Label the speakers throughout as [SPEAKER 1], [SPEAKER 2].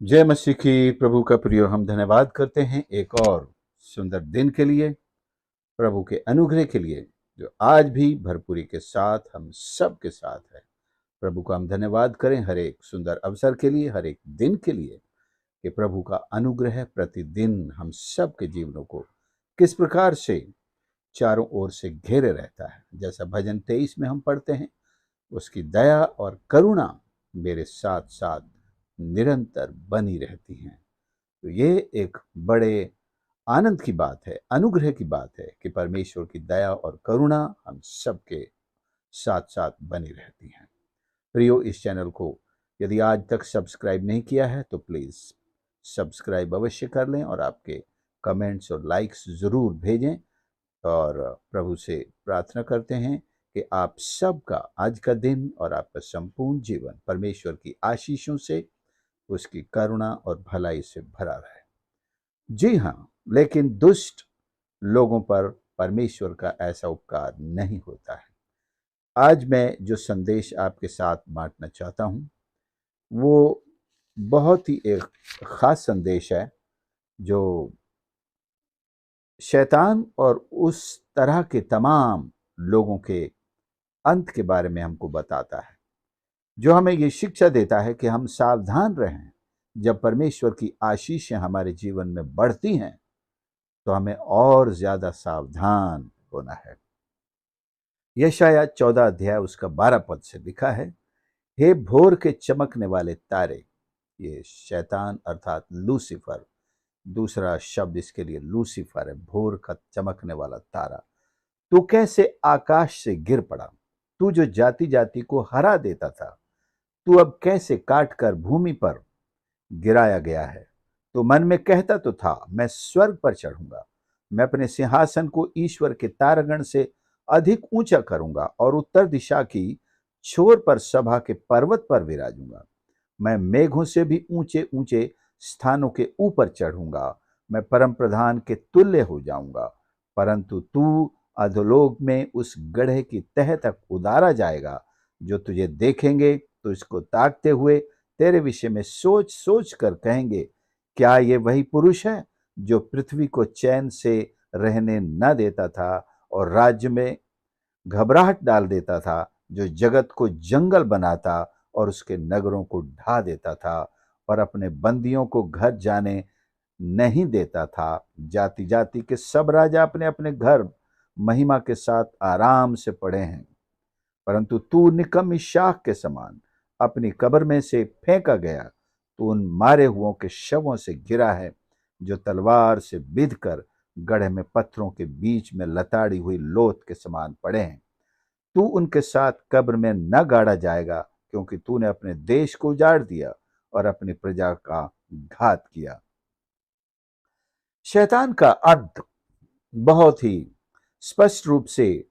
[SPEAKER 1] जय मसीह की। प्रभु का प्रिय, हम धन्यवाद करते हैं एक और सुंदर दिन के लिए, प्रभु के अनुग्रह के लिए जो आज भी भरपूरी के साथ हम सब के साथ है। प्रभु का हम धन्यवाद करें हर एक सुंदर अवसर के लिए, हर एक दिन के लिए, कि प्रभु का अनुग्रह प्रतिदिन हम सब के जीवनों को किस प्रकार से चारों ओर से घेरे रहता है। जैसा भजन 23 में हम पढ़ते हैं, उसकी दया और करुणा मेरे साथ साथ निरंतर बनी रहती हैं। तो ये एक बड़े आनंद की बात है, अनुग्रह की बात है कि परमेश्वर की दया और करुणा हम सबके साथ साथ बनी रहती हैं। प्रियो, इस चैनल को यदि आज तक सब्सक्राइब नहीं किया है तो प्लीज़ सब्सक्राइब अवश्य कर लें और आपके कमेंट्स और लाइक्स ज़रूर भेजें। और प्रभु से प्रार्थना करते हैं कि आप सबका आज का दिन और आपका संपूर्ण जीवन परमेश्वर की आशीषों से, उसकी करुणा और भलाई से भरा रहे। जी हाँ, लेकिन दुष्ट लोगों पर परमेश्वर का ऐसा उपकार नहीं होता है। आज मैं जो संदेश आपके साथ बांटना चाहता हूँ वो बहुत ही एक खास संदेश है जो शैतान और उस तरह के तमाम लोगों के अंत के बारे में हमको बताता है, जो हमें ये शिक्षा देता है कि हम सावधान रहें। जब परमेश्वर की आशीषें हमारे जीवन में बढ़ती हैं तो हमें और ज्यादा सावधान होना है। यशायाह 14 अध्याय उसका 12 पद से लिखा है, हे भोर के चमकने वाले तारे। ये शैतान अर्थात लूसीफर, दूसरा शब्द इसके लिए लूसीफर है, भोर का चमकने वाला तारा। तू कैसे आकाश से गिर पड़ा, तू जो जाति जाति को हरा देता था, तू अब कैसे काट कर भूमि पर गिराया गया है। तो मन में कहता तो था, मैं स्वर्ग पर चढ़ूंगा, मैं अपने सिंहासन को ईश्वर के तारगण से अधिक ऊंचा करूंगा और उत्तर दिशा की छोर पर सभा के पर्वत पर विराजूंगा। मैं मेघों से भी ऊंचे ऊंचे स्थानों के ऊपर चढ़ूंगा, मैं परम प्रधान के तुल्य हो जाऊंगा। परंतु तू अधोलोक में उस गड्ढे की तह तक उतारा जाएगा। जो तुझे देखेंगे तो इसको ताकते हुए तेरे विषय में सोच सोच कर कहेंगे, क्या ये वही पुरुष है जो पृथ्वी को चैन से रहने न देता था और राज्य में घबराहट डाल देता था, जो जगत को जंगल बनाता और उसके नगरों को ढा देता था और अपने बंदियों को घर जाने नहीं देता था। जाति जाति के सब राजा अपने अपने घर महिमा के साथ आराम से पड़े हैं, परंतु तू निकम्मी शाख के समान अपनी कब्र में से फेंका गया। तू उन मारे हुओं के शवों से गिरा है जो तलवार से बिध कर गड्ढे में पत्थरों के बीच में लताड़ी हुई लोथ के समान पड़े हैं। तू उनके साथ कब्र में न गाड़ा जाएगा, क्योंकि तूने अपने देश को उजाड़ दिया और अपनी प्रजा का घात किया। शैतान का अंत बहुत ही स्पष्ट रूप से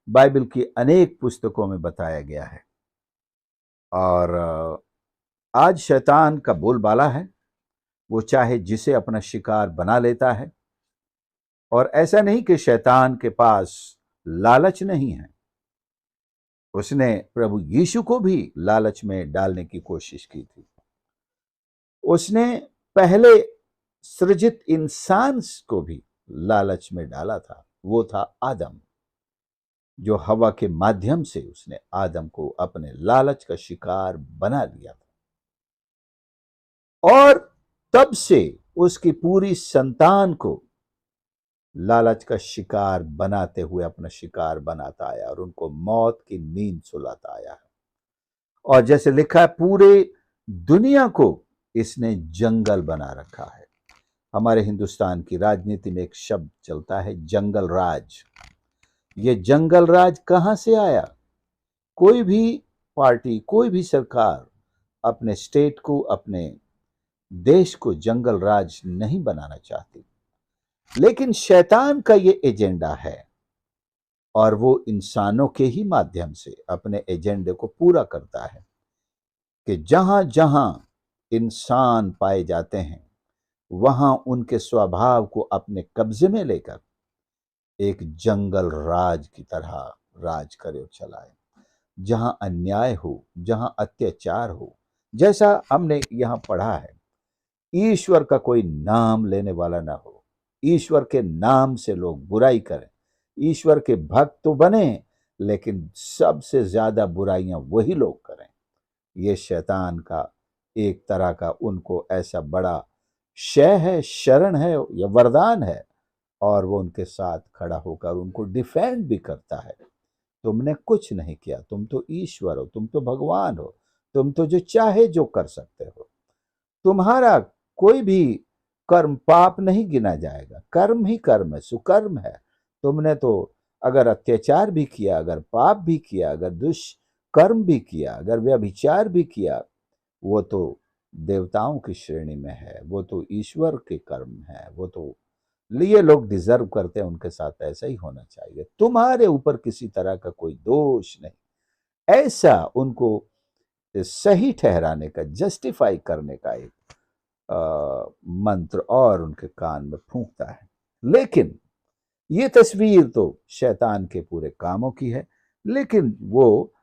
[SPEAKER 1] बाइबल की अनेक पुस्तकों में बताया गया है और आज शैतान का बोलबाला है। वो चाहे जिसे अपना शिकार बना लेता है। और ऐसा नहीं कि शैतान के पास लालच नहीं है, उसने प्रभु यीशु को भी लालच में डालने की कोशिश की थी। उसने पहले सृजित इंसान को भी लालच में डाला था, वो था आदम, जो हवा के माध्यम से उसने आदम को अपने लालच का शिकार बना लिया था। और तब से उसकी पूरी संतान को लालच का शिकार बनाते हुए अपना शिकार बनाता आया और उनको मौत की नींद सुलाता आया है। और जैसे लिखा है, पूरे दुनिया को इसने जंगल बना रखा है। हमारे हिंदुस्तान की राजनीति में एक शब्द चलता है, जंगल राज। ये जंगल राज कहां से आया? कोई भी पार्टी, कोई भी सरकार अपने स्टेट को, अपने देश को जंगल राज नहीं बनाना चाहती, लेकिन शैतान का ये एजेंडा है और वो इंसानों के ही माध्यम से अपने एजेंडे को पूरा करता है कि जहां जहां इंसान पाए जाते हैं वहां उनके स्वभाव को अपने कब्जे में लेकर एक जंगल राज की तरह राज करे और चलाए। जहां अन्याय हो, जहां अत्याचार हो, जैसा हमने यहां पढ़ा है ईश्वर का कोई नाम लेने वाला ना हो, ईश्वर के नाम से लोग बुराई करें, ईश्वर के भक्त तो बने लेकिन सबसे ज्यादा बुराइयां वही लोग करें। ये शैतान का एक तरह का उनको ऐसा बड़ा शय है, शरण है या वरदान है, और वो उनके साथ खड़ा होकर उनको डिफेंड भी करता है। तुमने कुछ नहीं किया, तुम तो ईश्वर हो, तुम तो भगवान हो, तुम तो जो चाहे जो कर सकते हो, तुम्हारा कोई भी कर्म पाप नहीं गिना जाएगा, कर्म ही कर्म है, सुकर्म है। तुमने तो अगर अत्याचार भी किया, अगर पाप भी किया, अगर दुष्कर्म भी किया, अगर व्यभिचार भी किया, वो तो देवताओं की श्रेणी में है, वो तो ईश्वर के कर्म है, वो तो लिए लोग डिजर्व करते हैं, उनके साथ ऐसा ही होना चाहिए। तुम्हारे ऊपर किसी तरह का कोई दोष नहीं, ऐसा उनको सही ठहराने का, जस्टिफाई करने का एक मंत्र और उनके कान में फूंकता है। लेकिन ये तस्वीर तो शैतान के पूरे कामों की है, लेकिन वो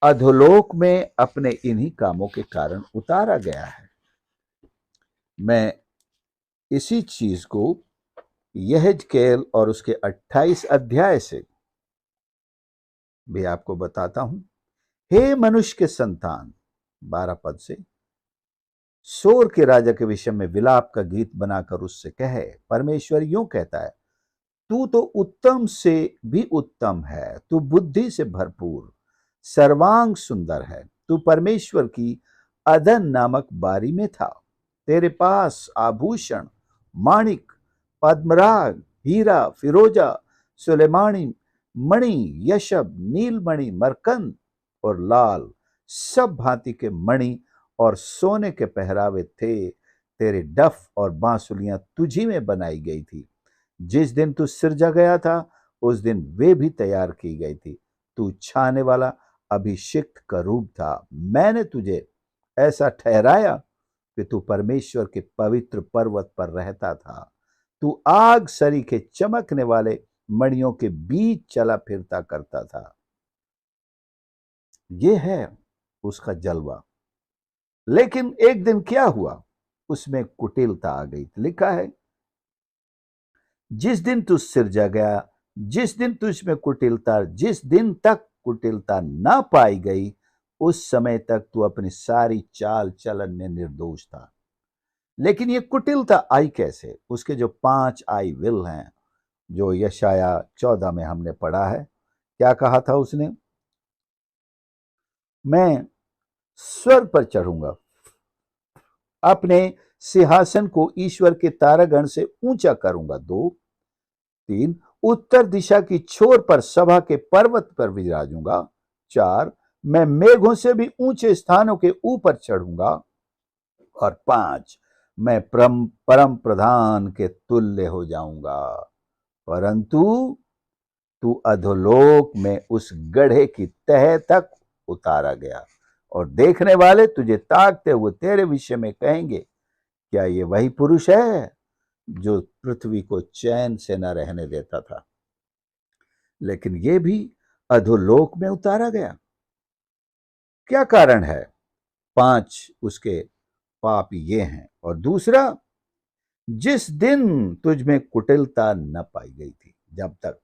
[SPEAKER 1] अधोलोक में अपने इन्हीं कामों के कारण उतारा गया है। मैं इसी चीज को यहेजकेल और उसके 28 अध्याय से भी आपको बताता हूं। हे मनुष्य के संतान, 12 पद से, सोर के राजा के विषय में विलाप का गीत बनाकर उससे कहे, परमेश्वर यूं कहता है, तू तो उत्तम से भी उत्तम है, तू बुद्धि से भरपूर सर्वांग सुंदर है, तू परमेश्वर की अदन नामक बारी में था। तेरे पास आभूषण, माणिक, पद्मराग, हीरा, फिरोजा, सुलेमानी मणि, यशब, नीलमणि, मरकंद और लाल सब भांति के मणि और सोने के पहरावे थे। तेरे डफ और बांसुलियां तुझी में बनाई गई थी। जिस दिन तू सिरजा गया था उस दिन वे भी तैयार की गई थी। तू छाने वाला अभिषिक्त का रूप था। मैंने तुझे ऐसा ठहराया कि तू परमेश्वर के पवित्र पर्वत पर रहता था। तू आग सरीखे चमकने वाले मणियों के बीच चला फिरता करता था। ये है उसका जलवा। लेकिन एक दिन क्या हुआ, उसमें कुटिलता आ गई। लिखा है, जिस दिन तू सिरजा गया, जिस दिन तुझमें कुटिलता, जिस दिन तक कुटिलता ना पाई गई, उस समय तक तू अपनी सारी चाल चलन में निर्दोष था। लेकिन ये कुटिलता आई कैसे? उसके जो 5 आई विल हैं, जो यशाया 14 में हमने पढ़ा है। क्या कहा था उसने? मैं स्वर्ग पर चढ़ूंगा, अपने सिंहासन को ईश्वर के तारागण से ऊंचा करूंगा। 2, 3, उत्तर दिशा की छोर पर सभा के पर्वत पर विराजूंगा। 4, मैं मेघों से भी ऊंचे स्थानों के ऊपर चढ़ूंगा। और 5, मैं परम प्रधान के तुल्य हो जाऊंगा। परंतु तू अधोलोक में उस गड्ढे की तह तक उतारा गया, और देखने वाले तुझे ताकते हुए तेरे विषय में कहेंगे, क्या ये वही पुरुष है जो पृथ्वी को चैन से न रहने देता था? लेकिन ये भी अधोलोक में उतारा गया। क्या कारण है? 5 उसके पाप ये हैं। और दूसरा, जिस दिन तुझ में कुटिलता न पाई गई थी, जब तक।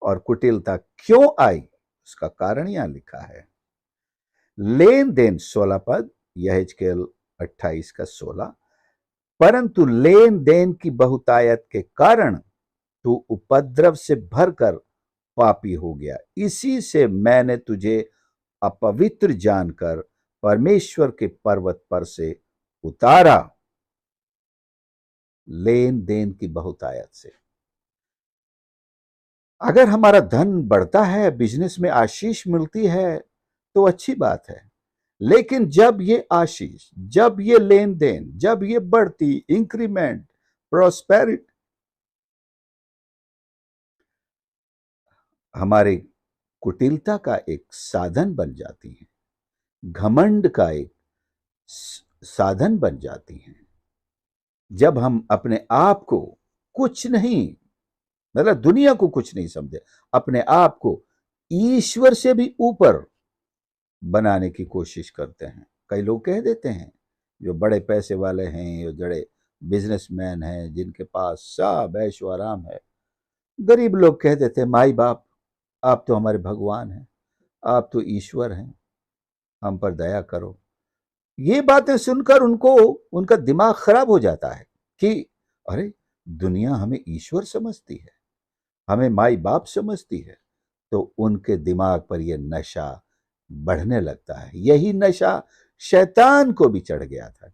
[SPEAKER 1] और कुटिलता क्यों आई, उसका कारण यहां लिखा है। लेन देन, 16 पद, यहेजकेल 28 का 16, परंतु लेन देन की बहुतायत के कारण तू उपद्रव से भरकर पापी हो गया। इसी से मैंने तुझे अपवित्र जानकर परमेश्वर के पर्वत पर से उतारा। लेन देन की बहुतायत से। अगर हमारा धन बढ़ता है, बिजनेस में आशीष मिलती है, तो अच्छी बात है। लेकिन जब ये आशीष, जब ये लेन देन, जब ये बढ़ती इंक्रीमेंट, प्रोस्पेरिटी हमारे कुटिलता का एक साधन बन जाती है, घमंड का एक साधन बन जाती है, जब हम अपने आप को कुछ नहीं, मतलब दुनिया को कुछ नहीं समझे, अपने आप को ईश्वर से भी ऊपर बनाने की कोशिश करते हैं। कई लोग कह देते हैं जो बड़े पैसे वाले हैं, जो बड़े बिजनेसमैन हैं, जिनके पास सब ऐशो आराम है, गरीब लोग कह देते माई बाप, आप तो हमारे भगवान हैं, आप तो ईश्वर हैं, हम पर दया करो। ये बातें सुनकर उनको, उनका दिमाग खराब हो जाता है कि अरे, दुनिया हमें ईश्वर समझती है, हमें माई बाप समझती है। तो उनके दिमाग पर यह नशा बढ़ने लगता है। यही नशा शैतान को भी चढ़ गया था।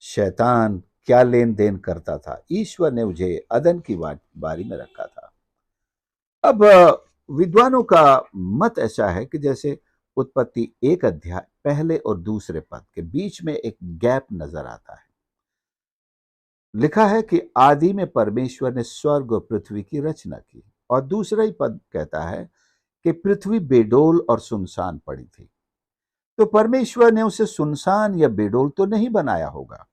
[SPEAKER 1] शैतान क्या लेन देन करता था, ईश्वर ने मुझे अदन की बारी में रखा था। अब विद्वानों का मत ऐसा है कि जैसे उत्पत्ति 1 अध्याय पहले और दूसरे पद के बीच में एक गैप नजर आता है। लिखा है कि आदि में परमेश्वर ने स्वर्ग और पृथ्वी की रचना की, और दूसरा ही पद कहता है कि पृथ्वी बेडोल और सुनसान पड़ी थी। तो परमेश्वर ने उसे सुनसान या बेडोल तो नहीं बनाया होगा।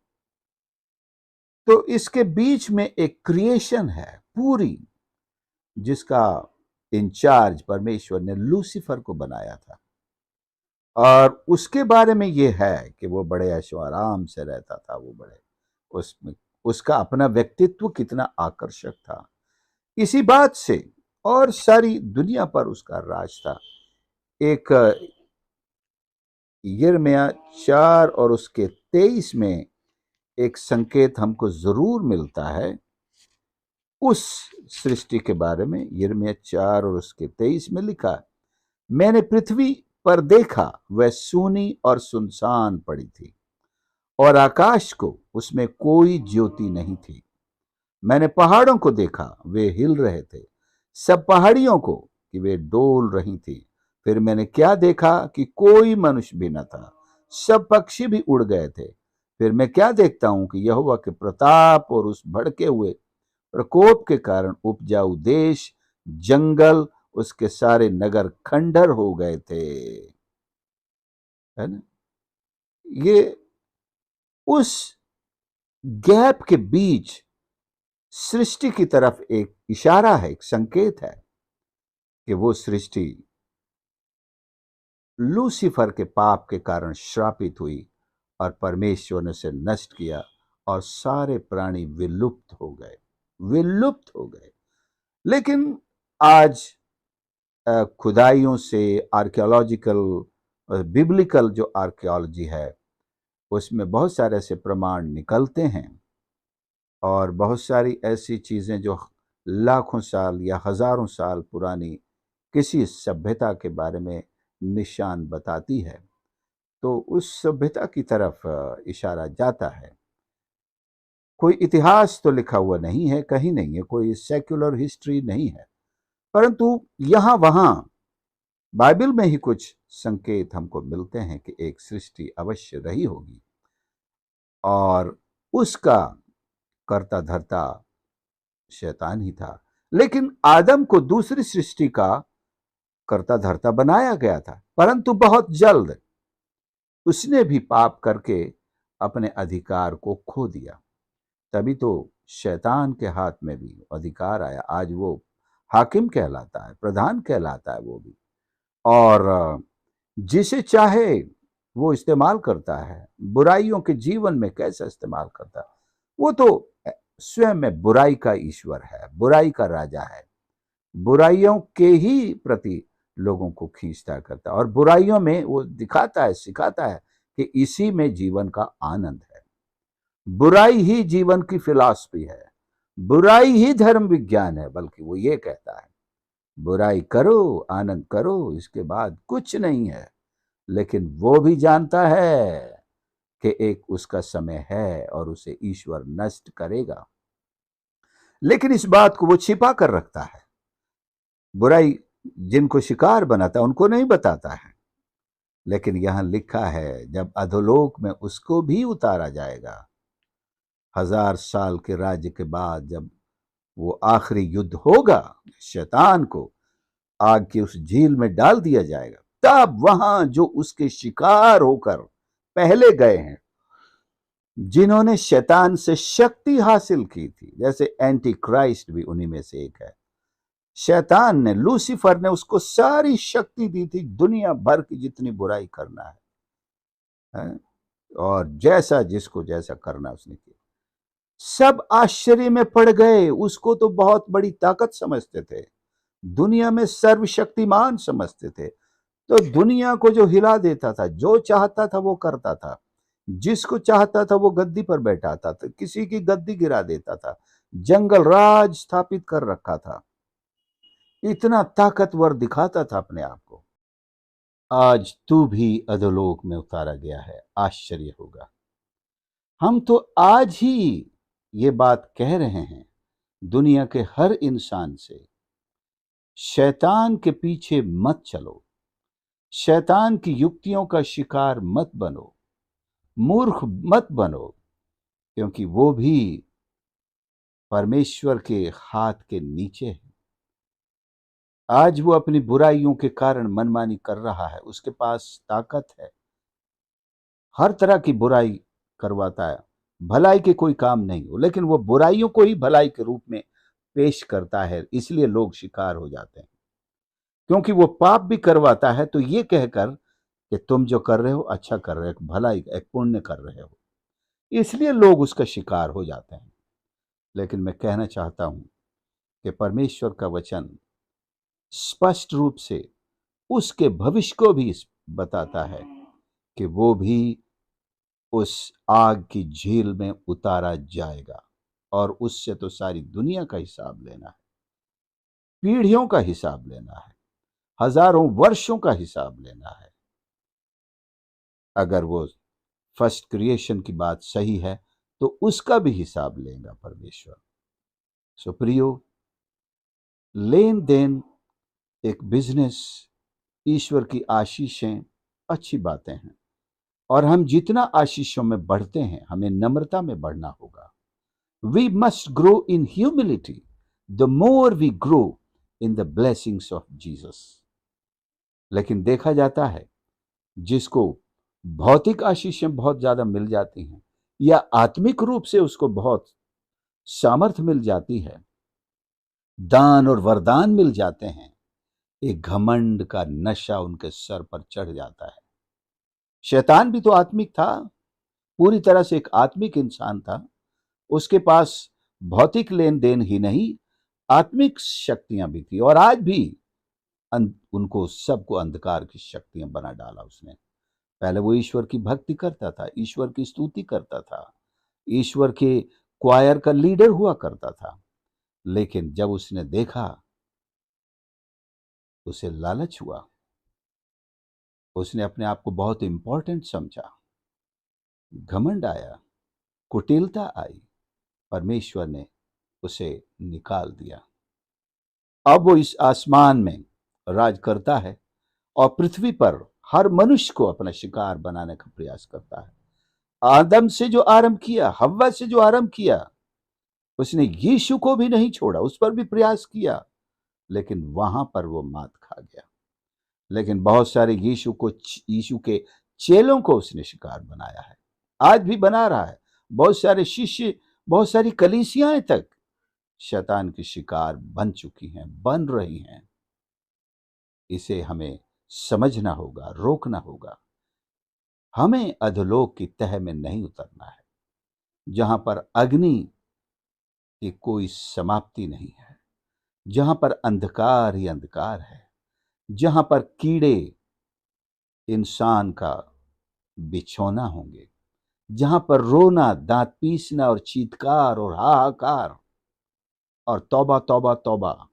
[SPEAKER 1] तो इसके बीच में एक क्रिएशन है पूरी, जिसका इंचार्ज परमेश्वर ने लूसीफर को बनाया था। और उसके बारे में यह है कि वो बड़े ऐशो आराम से रहता था, वो बड़े, उसमें उसका अपना व्यक्तित्व कितना आकर्षक था। इसी बात से और सारी दुनिया पर उसका राज था। एक यिर्मयाह 4 और उसके 23 में एक संकेत हमको जरूर मिलता है उस सृष्टि के बारे में। यिर्मयाह 4 और उसके 23 में लिखा है, मैंने पृथ्वी पर देखा, वह सूनी और सुनसान पड़ी थी, और आकाश को उसमें कोई ज्योति नहीं थी। मैंने पहाड़ों को देखा, वे हिल रहे थे, सब पहाड़ियों को कि वे डोल रही थी। फिर मैंने क्या देखा कि कोई मनुष्य भी न था, सब पक्षी भी उड़ गए थे। फिर मैं क्या देखता हूं कि यहोवा के प्रताप और उस भड़के हुए प्रकोप के कारण उपजाऊ देश, जंगल, उसके सारे नगर खंडर हो गए थे। है ना? ये उस गैप के बीच सृष्टि की तरफ एक इशारा है, एक संकेत है कि वो सृष्टि लूसीफर के पाप के कारण श्रापित हुई और परमेश्वर ने उसे नष्ट किया, और सारे प्राणी विलुप्त हो गए, विलुप्त हो गए। लेकिन आज खुदाइयों से, आर्कियोलॉजिकल, बिब्लिकल जो आर्कियोलॉजी है, उसमें बहुत सारे ऐसे प्रमाण निकलते हैं, और बहुत सारी ऐसी चीजें जो लाखों साल या हजारों साल पुरानी किसी सभ्यता के बारे में निशान बताती है। तो उस सभ्यता की तरफ इशारा जाता है। कोई इतिहास तो लिखा हुआ नहीं है, कहीं नहीं है, कोई सेक्युलर हिस्ट्री नहीं है, परंतु यहां वहां बाइबल में ही कुछ संकेत हमको मिलते हैं कि एक सृष्टि अवश्य रही होगी, और उसका कर्ता धर्ता शैतान ही था। लेकिन आदम को दूसरी सृष्टि का कर्ता धर्ता बनाया गया था, परंतु बहुत जल्द उसने भी पाप करके अपने अधिकार को खो दिया। तभी तो शैतान के हाथ में भी अधिकार आया। आज वो हाकिम कहलाता है, प्रधान कहलाता है वो भी, और जिसे चाहे वो इस्तेमाल करता है। बुराइयों के जीवन में कैसा इस्तेमाल करता है, वो तो स्वयं में बुराई का ईश्वर है, बुराई का राजा है, बुराइयों के ही प्रति लोगों को खींचता करता है, और बुराइयों में वो दिखाता है, सिखाता है कि इसी में जीवन का आनंद है। बुराई ही जीवन की फिलॉसफी है, बुराई ही धर्म विज्ञान है। बल्कि वो ये कहता है, बुराई करो, आनंद करो, इसके बाद कुछ नहीं है। लेकिन वो भी जानता है कि एक उसका समय है और उसे ईश्वर नष्ट करेगा, लेकिन इस बात को वो छिपा कर रखता है। बुराई जिनको शिकार बनाता है उनको नहीं बताता है। लेकिन यहां लिखा है, जब अधोलोक में उसको भी उतारा जाएगा, 1000 साल के राज्य के बाद, जब वो आखिरी युद्ध होगा, शैतान को आग की उस झील में डाल दिया जाएगा, तब वहां जो उसके शिकार होकर पहले गए हैं, जिन्होंने शैतान से शक्ति हासिल की थी, जैसे एंटी क्राइस्ट भी उन्हीं में से एक है। शैतान ने, लूसीफर ने उसको सारी शक्ति दी थी दुनिया भर की जितनी बुराई करना है। और जैसा जिसको जैसा करना उसने किया। सब आश्चर्य में पड़ गए, उसको तो बहुत बड़ी ताकत समझते थे, दुनिया में सर्वशक्तिमान समझते थे। तो दुनिया को जो हिला देता था, जो चाहता था वो करता था, जिसको चाहता था वो गद्दी पर बैठाता था, किसी की गद्दी गिरा देता था, जंगल राज स्थापित कर रखा था, इतना ताकतवर दिखाता था अपने आप को। आज तू भी अधोलोक में उतारा गया है, आश्चर्य होगा। हम तो आज ही ये बात कह रहे हैं दुनिया के हर इंसान से, शैतान के पीछे मत चलो, शैतान की युक्तियों का शिकार मत बनो, मूर्ख मत बनो, क्योंकि वो भी परमेश्वर के हाथ के नीचे है। आज वो अपनी बुराइयों के कारण मनमानी कर रहा है, उसके पास ताकत है, हर तरह की बुराई करवाता है, भलाई के कोई काम नहीं हो, लेकिन वो बुराइयों को ही भलाई के रूप में पेश करता है, इसलिए लोग शिकार हो जाते हैं। क्योंकि वो पाप भी करवाता है तो ये कहकर कि तुम जो कर रहे हो अच्छा कर रहे हो, भलाई एक पुण्य कर रहे हो, इसलिए लोग उसका शिकार हो जाते हैं। लेकिन मैं कहना चाहता हूं कि परमेश्वर का वचन स्पष्ट रूप से उसके भविष्य को भी बताता है कि वो भी उस आग की झील में उतारा जाएगा, और उससे तो सारी दुनिया का हिसाब लेना है, पीढ़ियों का हिसाब लेना है, हजारों वर्षों का हिसाब लेना है। अगर वो फर्स्ट क्रिएशन की बात सही है तो उसका भी हिसाब लेगा परमेश्वर। सो प्रियो, लेन देन, एक बिजनेस, ईश्वर की आशीषें अच्छी बातें हैं, और हम जितना आशीषों में बढ़ते हैं हमें नम्रता में बढ़ना होगा। We must grow in humility the more we grow in the blessings of Jesus. लेकिन देखा जाता है जिसको भौतिक आशीषें बहुत ज्यादा मिल जाती हैं या आत्मिक रूप से उसको बहुत सामर्थ्य मिल जाती है, दान और वरदान मिल जाते हैं, एक घमंड का नशा उनके सर पर चढ़ जाता है। शैतान भी तो आत्मिक था, पूरी तरह से एक आत्मिक इंसान था, उसके पास भौतिक लेन देन ही नहीं आत्मिक शक्तियां भी थी, और आज भी उनको सबको अंधकार की शक्तियां बना डाला उसने। पहले वो ईश्वर की भक्ति करता था, ईश्वर की स्तुति करता था, ईश्वर के क्वायर का लीडर हुआ करता था, लेकिन जब उसने देखा, उसे लालच हुआ, उसने अपने आप को बहुत इंपॉर्टेंट समझा, घमंड आया, कुटिलता आई, परमेश्वर ने उसे निकाल दिया। अब वो इस आसमान में राज करता है और पृथ्वी पर हर मनुष्य को अपना शिकार बनाने का प्रयास करता है। आदम से जो आरंभ किया, हव्वा से जो आरंभ किया, उसने यीशु को भी नहीं छोड़ा, उस पर भी प्रयास किया, लेकिन वहां पर वो मात खा गया। लेकिन बहुत सारे यीशु के चेलों को उसने शिकार बनाया है, आज भी बना रहा है। बहुत सारे शिष्य, बहुत सारी कलीसियाएं तक शैतान की शिकार बन चुकी हैं, बन रही हैं। इसे हमें समझना होगा, रोकना होगा। हमें अधोलोक की तह में नहीं उतरना है, जहां पर अग्नि की कोई समाप्ति नहीं है, जहां पर अंधकार ही अंधकार है, जहां पर कीड़े इंसान का बिछौना होंगे, जहां पर रोना, दांत पीसना और चीत्कार और हाहाकार और तौबा तौबा तौबा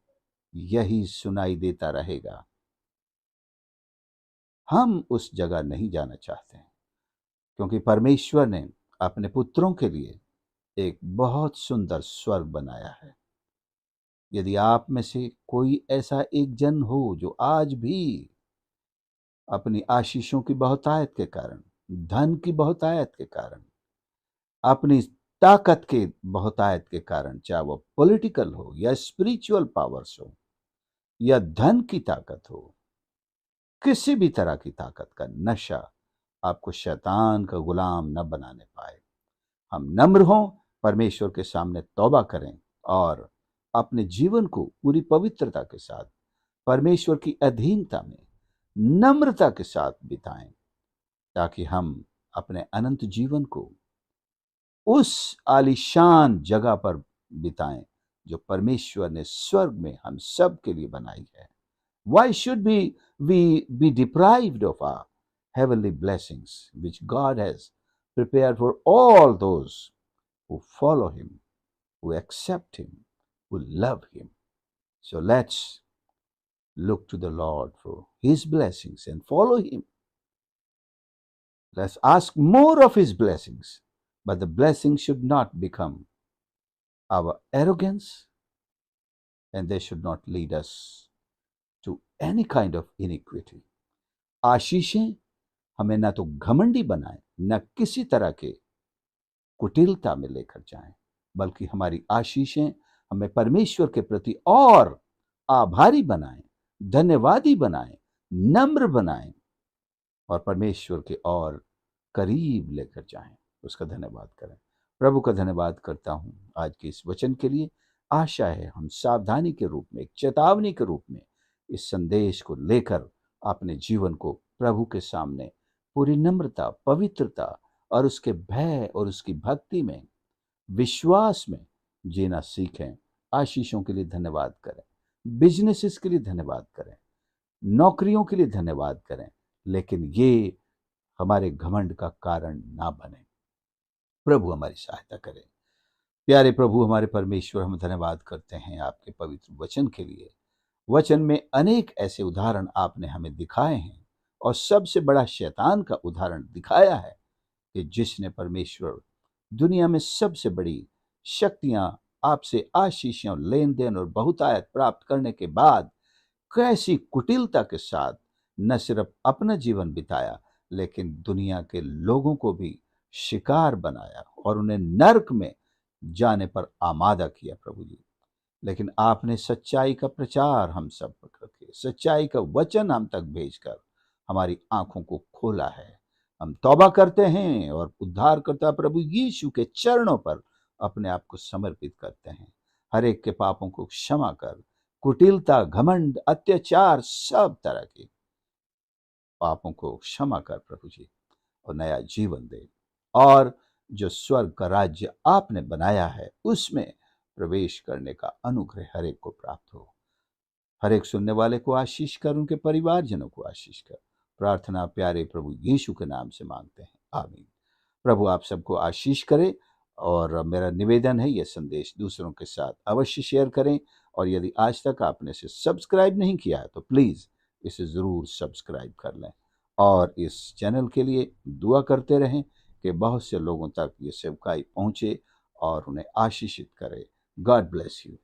[SPEAKER 1] यही सुनाई देता रहेगा। हम उस जगह नहीं जाना चाहते, क्योंकि परमेश्वर ने अपने पुत्रों के लिए एक बहुत सुंदर स्वर्ग बनाया है। यदि आप में से कोई ऐसा एक जन हो जो आज भी अपनी आशीषों की बहुतायत के कारण, धन की बहुतायत के कारण, अपनी ताकत के बहुतायत के कारण, चाहे वो पॉलिटिकल हो या स्पिरिचुअल पावर्स हो या धन की ताकत हो, किसी भी तरह की ताकत का नशा आपको शैतान का गुलाम न बनाने पाए। हम नम्र हों, परमेश्वर के सामने तौबा करें और अपने जीवन को पूरी पवित्रता के साथ परमेश्वर की अधीनता में नम्रता के साथ बिताएं, ताकि हम अपने अनंत जीवन को उस आलीशान जगह पर बिताएं जो परमेश्वर ने स्वर्ग में हम सब के लिए बनाई है। Why should we be deprived of our heavenly blessings which God has prepared for all those who follow him, who accept him, who love him? So let's look to the Lord for his blessings and follow him. Let's ask more of his blessings, but the blessings should not become our arrogance, and they should not lead us to any kind of iniquity. आशीषें हमें न तो घमंडी बनाए, न किसी तरह के कुटिलता में लेकर जाएं, बल्कि हमारी आशीषें हमें परमेश्वर के प्रति और आभारी बनाएं, धन्यवादी बनाएं, नम्र बनाएं और परमेश्वर के और करीब लेकर जाएं, उसका धन्यवाद करें। प्रभु का धन्यवाद करता हूं आज के इस वचन के लिए। आशा है हम सावधानी के रूप में, एक चेतावनी के रूप में इस संदेश को लेकर अपने जीवन को प्रभु के सामने पूरी नम्रता, पवित्रता और उसके भय और उसकी भक्ति में, विश्वास में जीना सीखें। आशीषों के लिए धन्यवाद करें, बिजनेसेस के लिए धन्यवाद करें, नौकरियों के लिए धन्यवाद करें, लेकिन ये हमारे घमंड का कारण ना बने। प्रभु हमारी सहायता करें। प्यारे प्रभु हमारे परमेश्वर, हम धन्यवाद करते हैं आपके पवित्र वचन के लिए। वचन में अनेक ऐसे उदाहरण आपने हमें दिखाए हैं और सबसे बड़ा शैतान का उदाहरण दिखाया है कि जिसने परमेश्वर दुनिया में सबसे बड़ी शक्तियां आपसे आशीषों, लेन देन और बहुतायत प्राप्त करने के बाद कैसी कुटिलता के साथ न सिर्फ अपना जीवन बिताया, लेकिन दुनिया के लोगों को भी शिकार बनाया और उन्हें नरक में जाने पर आमादा किया प्रभु जी। लेकिन आपने सच्चाई का प्रचार हम सब पर करके, सच्चाई का वचन हम तक भेजकर हमारी आंखों को खोला है। हम तौबा करते हैं और उद्धारकर्ता प्रभु यीशु के चरणों पर अपने आप को समर्पित करते हैं। हर एक के पापों को क्षमा कर, कुटिलता, घमंड, अत्याचार, सब तरह के पापों को क्षमा कर प्रभु जी और नया जीवन दे, और जो स्वर्ग का राज्य आपने बनाया है उसमें प्रवेश करने का अनुग्रह हर एक को प्राप्त हो। हर एक सुनने वाले को आशीष कर, उनके परिवारजनों को आशीष कर। प्रार्थना प्यारे प्रभु यीशु के नाम से मांगते हैं, आमीन। प्रभु आप सबको आशीष करे और मेरा निवेदन है ये संदेश दूसरों के साथ अवश्य शेयर करें, और यदि आज तक आपने इसे सब्सक्राइब नहीं किया है तो प्लीज़ इसे ज़रूर सब्सक्राइब कर लें और इस चैनल के लिए दुआ करते रहें कि बहुत से लोगों तक ये सेवकाई पहुँचे और उन्हें आशीषित करे। God bless you.